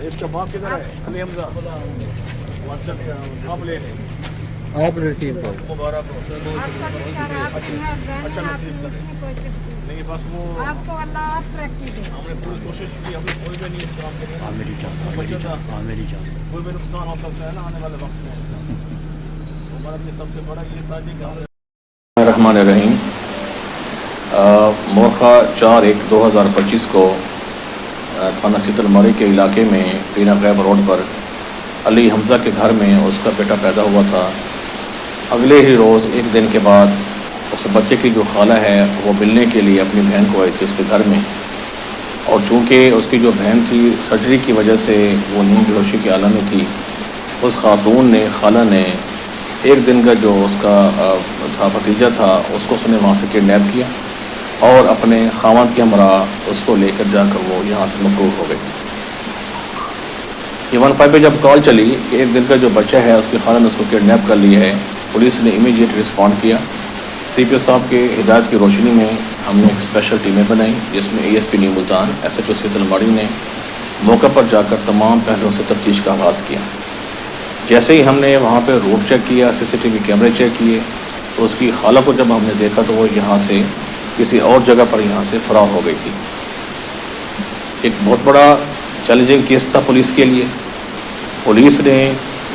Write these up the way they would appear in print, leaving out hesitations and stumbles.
اس کا باپ کدھر ہے؟ علی حمزہ آپ لے لیں آپ ریٹیو کر مبارک ہو اچھا نصیب کریں نہیں بس وہ آپ کو اللہ ترقی دے. ہم نے پوری کوشش کی ہم نے کوئی بھی نہیں اس کام کے لیے میری جان کوئی بھی نقصان ہو سکتا ہے نا آنے والے وقت میں ہمارا بھی سب سے بڑا یہ تھا کہ الرحمن الرحیم مورخہ 4/1/2025 کو تھانہ سید الماری کے علاقے میں پینا غیب روڈ پر علی حمزہ کے گھر میں اس کا بیٹا پیدا ہوا تھا. اگلے ہی روز ایک دن کے بعد اس بچے کی جو خالہ ہے وہ ملنے کے لیے اپنی بہن کو آئی تھی اس کے گھر میں، اور چونکہ اس کی جو بہن تھی سرجری کی وجہ سے وہ نیند بےہوشی کے عالم میں تھی، اس خاتون نے خالہ نے ایک دن کا جو اس کا تھا بھتیجا تھا اس کو اس نے وہاں سے کڈنیپ کیا اور اپنے خاوند کے ہمراہ اس کو لے کر جا کر وہ یہاں سے مقروض ہو گئے. یہ 15 پہ جب کال چلی کہ ایک دن کا جو بچہ ہے اس کی خالہ نے اس کو کڈنیپ کر لیا ہے، پولیس نے امیڈیٹ رسپونڈ کیا. سی پی او صاحب کے ہدایت کی روشنی میں ہم نے ایک اسپیشل ٹیمیں بنائیں جس میں A S P new Multan, S H O Syed الماری نے موقع پر جا کر تمام پہلوؤں سے تفتیش کا آغاز کیا. جیسے ہی ہم نے وہاں پہ روڈ چیک کیا، CCTV کیمرے چیک کیے، تو اس کی خالہ کو جب ہم نے دیکھا تو وہ یہاں سے کسی اور جگہ پر یہاں سے فرار ہو گئی تھی. ایک بہت بڑا چیلنجنگ کیس تھا پولیس کے لیے. پولیس نے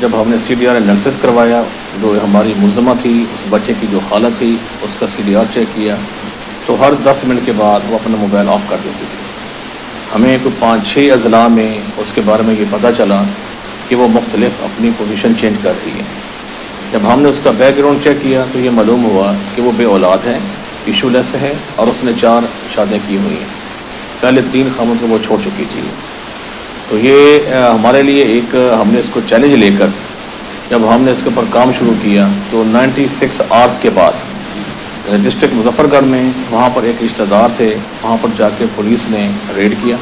جب ہم نے CDR انالیسس کروایا، جو ہماری ملزمہ تھی اس بچے کی جو خالہ تھی اس کا CDR چیک کیا، تو ہر 10 منٹ کے بعد وہ اپنا موبائل آف کر دیتی تھی. ہمیں کوئی 5-6 اضلاع میں اس کے بارے میں یہ پتہ چلا کہ وہ مختلف اپنی پوزیشن چینج کر رہی ہے. جب ہم نے اس کا بیک گراؤنڈ چیک کیا تو یہ معلوم ہوا کہ وہ بے اولاد ہے، ایشو لیس ہے، اور اس نے 4 شادیاں کی ہوئی ہیں. پہلے 3 خاوند کو وہ چھوڑ چکی تھی. تو یہ ہمارے لیے ایک ہم نے اس کو چیلنج لے کر جب ہم نے اس کے اوپر کام شروع کیا تو 96 آورس کے بعد ڈسٹرکٹ مظفر گڑھ میں وہاں پر ایک رشتہ دار تھے، وہاں پر جا کے پولیس نے ریڈ کیا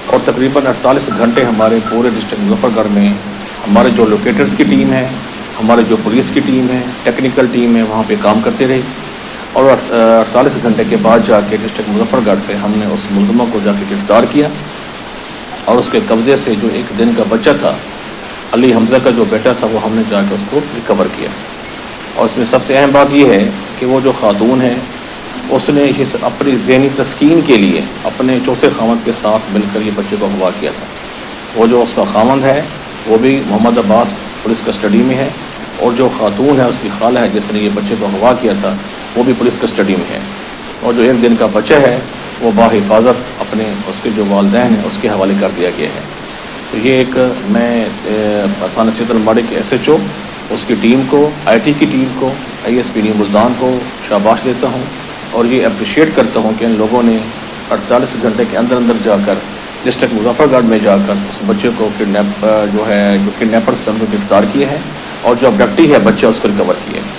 اور تقریباً 48 گھنٹے ہمارے پورے ڈسٹرکٹ مظفر گڑھ میں ہمارے جو لوکیٹرز کی ٹیم ہے، ہمارے جو پولیس کی ٹیم ہے، ٹیکنیکل ٹیم ہے، وہاں پہ کام کرتے رہی. اور 48 گھنٹے کے بعد جا کے ڈسٹرکٹ مظفر گڑھ سے ہم نے اس ملزمہ کو جا کے گرفتار کیا اور اس کے قبضے سے جو ایک دن کا بچہ تھا، علی حمزہ کا جو بیٹا تھا، وہ ہم نے جا کے اس کو ریکور کیا. اور اس میں سب سے اہم بات یہ ہے کہ وہ جو خاتون ہے اس نے اپنی ذہنی تسکین کے لیے اپنے چوتھے خاوند کے ساتھ مل کر یہ بچے کو اغوا کیا تھا. وہ جو اس کا خاوند ہے وہ بھی محمد عباس پولیس کسٹڈی میں ہے، اور جو خاتون ہے اس کی خالہ ہے جس نے یہ بچے کو اغوا کیا تھا وہ بھی پولیس کسٹڈی میں ہے. اور جو ایک دن کا بچہ ہے وہ باحفاظت اپنے اس کے جو والدین ہیں اس کے حوالے کر دیا گیا ہے. تو یہ ایک میں تھانہ سید الماری کے SHO، اس کی ٹیم کو، IT کی ٹیم کو، ASP نیو ملتان کو شاباش دیتا ہوں اور یہ اپریشیٹ کرتا ہوں کہ ان لوگوں نے 48 گھنٹے کے اندر اندر جا کر ڈسٹرکٹ مظفر گڑھ میں جا کر اس بچے کو کڈنیپرز تھے ان کو گرفتار کیے ہیں اور جو ابڈکٹی ہے بچہ اس کو ریکور کیا ہے.